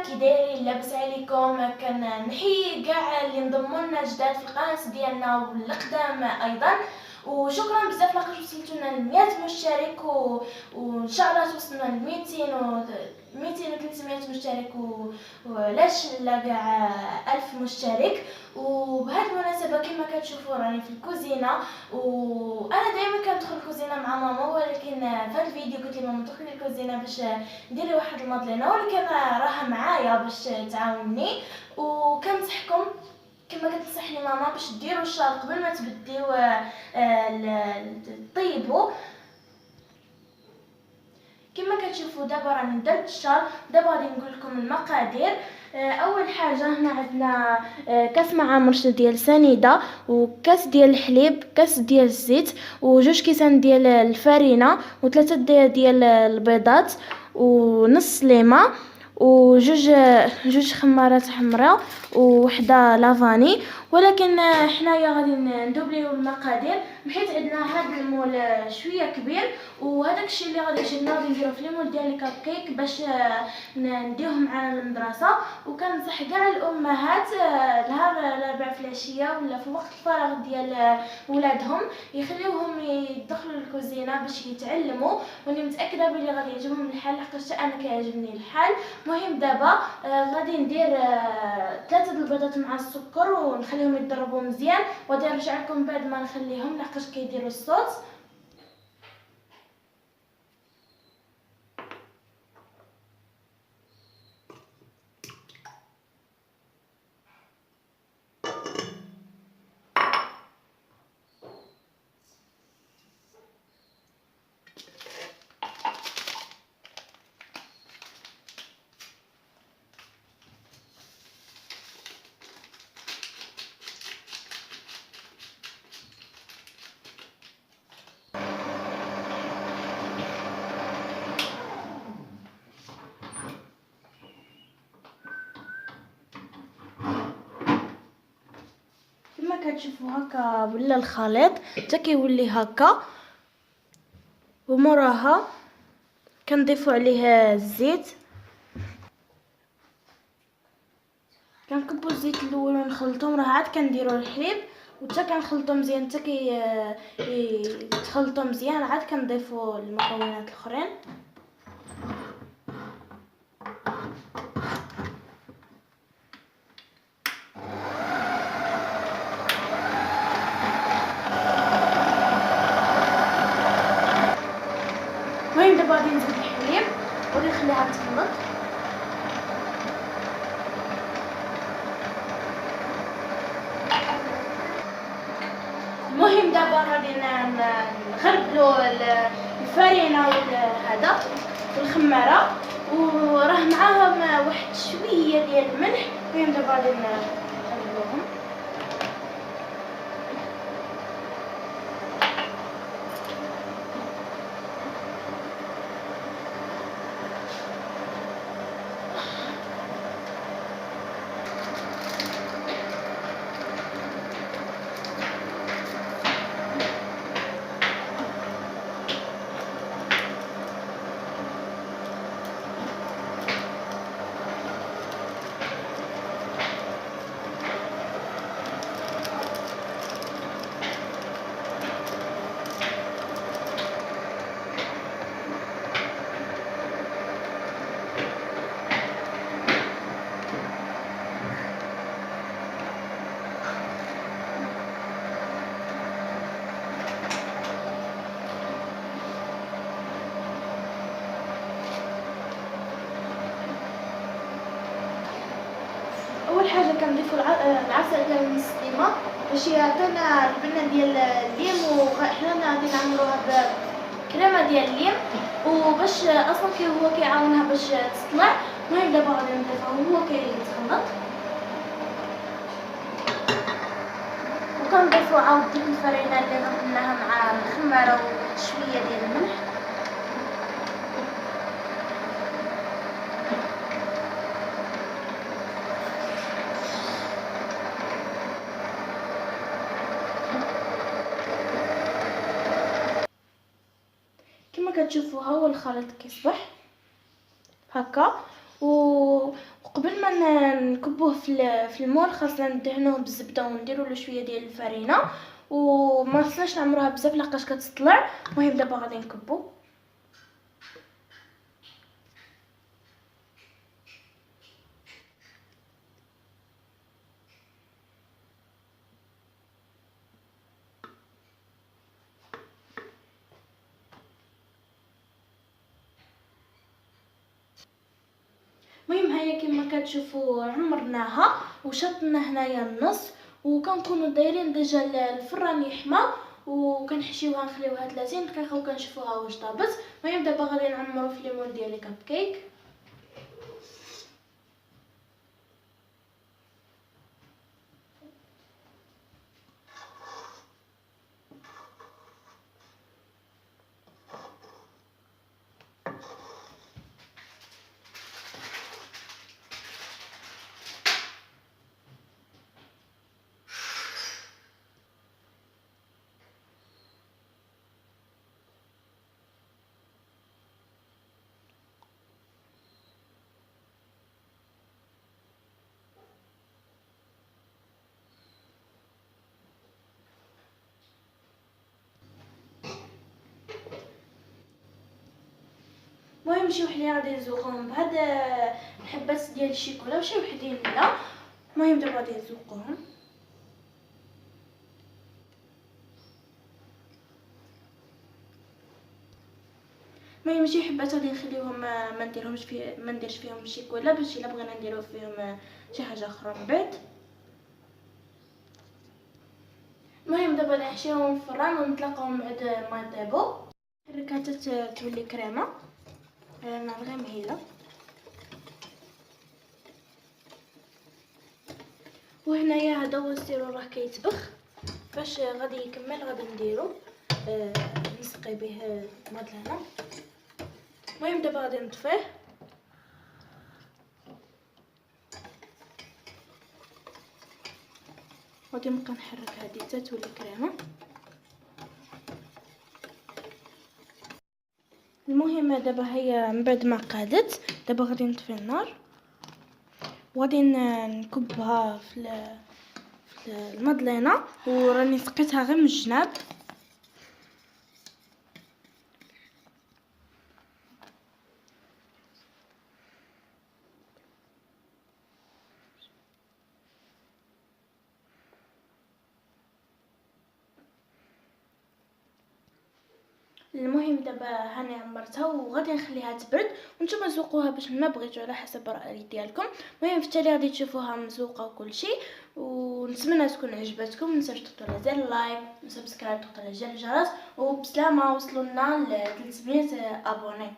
كي دايرين؟ لاباس عليكم؟ كنحيي كاع اللي انضموا لنا جداد في القناه ديالنا والقدام ايضا، وشكرا بزاف لقاش وصلتونا ل 100 مشترك وان شاء الله توصلنا ل 200 و 200 و 300 مشترك ولاش لا كاع 1000 مشترك. وبهذه المناسبه كما كتشوفوا راني في الكوزينه، وانا دائما كندخل الكوزينه مع ماما، ولكن في هذا الفيديو قلت لماما دخلي الكوزينه باش ندير واحد المضلينه، ولكن راها معايا باش تعاونني. وكنصحكم كما كتنصحني ماما باش ديروا الشار قبل ما تبديو طيبوا. كما كتشوفوا دابا راني درت الشار. دابا غادي نقول لكم المقادير. اول حاجه هنا عندنا كاس مع مرشد ديال سنيده، وكاس ديال الحليب، كاس ديال الزيت، وجوج كيسان ديال الفرينه، وثلاثه ديال البيضات، ونص ليمه، وجوج خمارات حمراء، وحده لافاني. ولكن حنايا غادي ندوبليو المقادير بحيث عندنا هذا المول شويه كبير، وهذاك الشيء اللي غادي يجينا غادي نديروه في المول ديال الكب كيك باش نديوهم معنا للمدرسه. وكنصح كاع الامهات نهار الاربعاء في العشيه ولا في وقت الفراغ ديال ولادهم يخليوهم يدخلوا للكوزينه باش يتعلموا، واني متاكده بلي غادي يعجبهم الحال لحقاش انا كيعجبني الحال. المهم دابا غادي ندير 3 البيضات مع السكر ونخليهم يضربوا مزيان، وغادي نرجع لكم بعد ما نخليهم لحقاش كيديروا الصوت. كما كتشوفوا هكا ولا الخليط حتى كيولي هكا، وموراها كنضيفوا عليه الزيت. كنكبوا الزيت الاول ونخلطوه، راه عاد كنديروا الحليب وحتى كنخلطوا مزيان حتى يتخلطوا مزيان، عاد كنضيفوا المكونات الاخرين. المهم دابا غادي نزيد الحليب وغادي نخليها تخلط. المهم دابا غادي نغربلو الفرينه هذا والخماره، وراه معاهم واحد شويه ديال الملح. المهم دابا غادي نغربلوهم. اول حاجه كنضيفوا العسل ديال المسلمه باش يعطينا البنه ديال الليم، وحنا غادي نعملوها بكريمه ديال الليم وباش اصلا هو كيعاونها باش تطلع. المهم دابا غادي نضيفوه هو كيتخلط، وكنضيفوا عاود ديك الفرينه اللي غربناها مع الخماره وشويه ديال الملح. كما كتشوفوا ها هو الخليط كيصبح هكا، وقبل قبل ما نكبوه في المول خاصنا ندهنوه بالزبده ونديروا له شويه ديال الفرينه، وما خصناش نعمروها بزاف لحقاش كتطلع. المهم دابا غادي نكبو. المهم هيا كما كتشوفوا عمرناها وشطنا هنايا النص، وكنكونوا دايرين ديجا الفران يحمى، وكنحشيوها نخليوها 30 دقيقه وكنشوفوها واش طابت. المهم دابا غادي نعمرو في ليمون ديال الكب كيك. المهم شي وحدين غادي نزوقوهم بهاد الحبات ديال الشيكولا وشي وحدين لا. المهم دابا غادي نزوقوهم. المهم شي حبات غادي نخليوهم ما نديرش فيهم الشيكولا باش الا بغينا نديرو فيهم شي حاجه اخرى من بعد. المهم دابا نحشيهم في الفران ونطلقوهم بعد ما يطيبوا. نحرك حتى تولي كريمه نار غير مهيله. وهنايا هذا هو السيرو راه كيتبخ. فاش غادي يكمل غادي نديرو نسقي به المدلانه. المهم دابا غادي نطفيه. غادي نبقى نحرك هذه حتى تولي كريمه. المهم دابا هي من بعد ما قادت دابا غادي نطفي النار وغادي نكبها في المدلينه، وراني سقيتها غير من الجناب. المهم دابا هاني عمرتها وغادي نخليها تبرد وانتم زوقوها باش ما بغيتو على حسب الراي ديالكم. المهم في التالي غادي تشوفوها مزوقه وكل شيء، ونتمنى تكون عجبتكم. متنساوش تضغطوا على زر اللايك وسبسكرايب، تضغطوا على زر الجرس، وبسلامه. وصلوا لنا ل 300 ابوني.